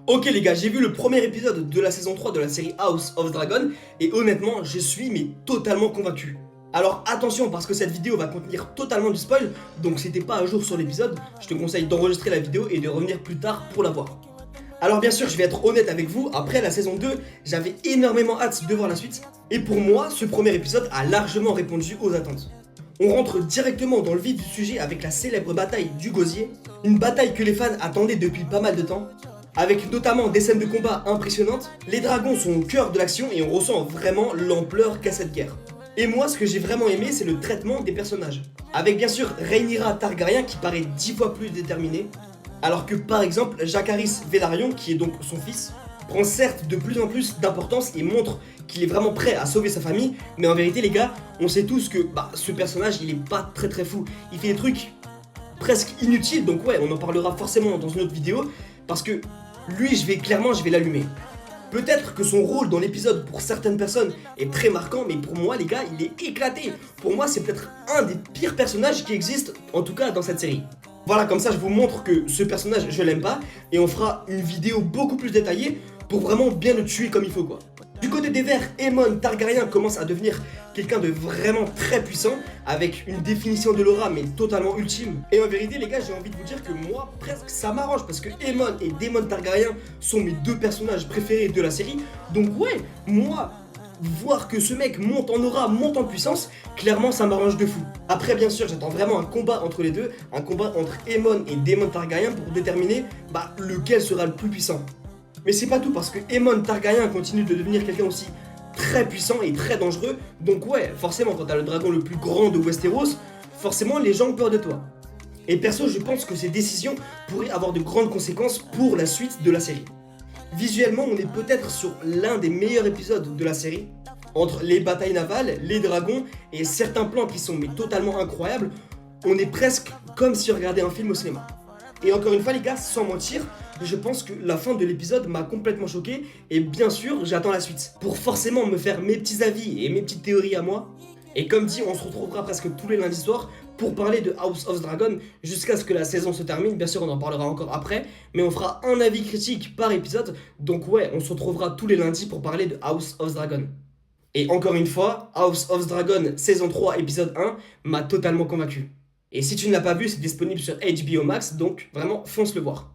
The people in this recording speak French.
Ok les gars, j'ai vu le premier épisode de la saison 3 de la série House of Dragon et honnêtement, je suis totalement convaincu. Alors attention parce que cette vidéo va contenir totalement du spoil, donc si t'es pas à jour sur l'épisode, je te conseille d'enregistrer la vidéo et de revenir plus tard pour la voir. Alors bien sûr, je vais être honnête avec vous, après la saison 2, j'avais énormément hâte de voir la suite, et pour moi, ce premier épisode a largement répondu aux attentes. On rentre directement dans le vif du sujet avec la célèbre bataille du Gosier, une bataille que les fans attendaient depuis pas mal de temps, avec notamment des scènes de combat impressionnantes, les dragons sont au cœur de l'action et on ressent vraiment l'ampleur qu'a cette guerre. Et moi, ce que j'ai vraiment aimé, c'est le traitement des personnages. Avec bien sûr Rhaenyra Targaryen qui paraît 10 fois plus déterminé, alors que par exemple Jacaerys Velaryon, qui est donc son fils, prend certes de plus en plus d'importance et montre qu'il est vraiment prêt à sauver sa famille, mais en vérité les gars, on sait tous que ce personnage il est pas très fou, il fait des trucs presque inutiles, donc ouais, on en parlera forcément dans une autre vidéo, parce que lui je vais l'allumer. Peut-être que son rôle dans l'épisode pour certaines personnes est très marquant, mais pour moi les gars, il est éclaté. Pour moi c'est peut-être un des pires personnages qui existent, en tout cas dans cette série. Voilà, comme ça je vous montre que ce personnage je l'aime pas, et on fera une vidéo beaucoup plus détaillée pour vraiment bien le tuer comme il faut quoi. Du côté des Verts, Aemon Targaryen commence à devenir quelqu'un de vraiment très puissant, avec une définition de l'aura mais totalement ultime. Et en vérité les gars, j'ai envie de vous dire que moi, presque ça m'arrange, parce que Aemon et Daemon Targaryen sont mes deux personnages préférés de la série. Donc ouais, moi, voir que ce mec monte en aura, monte en puissance, clairement ça m'arrange de fou. Après bien sûr, j'attends vraiment un combat entre les deux, un combat entre Aemon et Daemon Targaryen pour déterminer lequel sera le plus puissant. Mais c'est pas tout, parce que Aemon Targaryen continue de devenir quelqu'un aussi très puissant et très dangereux, donc ouais, forcément quand t'as le dragon le plus grand de Westeros, forcément les gens ont peur de toi. Et perso, je pense que ces décisions pourraient avoir de grandes conséquences pour la suite de la série. Visuellement, on est peut-être sur l'un des meilleurs épisodes de la série. Entre les batailles navales, les dragons et certains plans qui sont totalement incroyables, on est presque comme si on regardait un film au cinéma. Et encore une fois les gars, sans mentir, je pense que la fin de l'épisode m'a complètement choqué et bien sûr j'attends la suite pour forcément me faire mes petits avis et mes petites théories à moi. Et comme dit, on se retrouvera presque tous les lundis soirs pour parler de House of Dragon jusqu'à ce que la saison se termine. Bien sûr on en parlera encore après, mais on fera un avis critique par épisode, donc ouais, on se retrouvera tous les lundis pour parler de House of Dragon. Et encore une fois, House of Dragon saison 3 épisode 1 m'a totalement convaincu. Et si tu ne l'as pas vu, c'est disponible sur HBO Max, donc vraiment fonce le voir.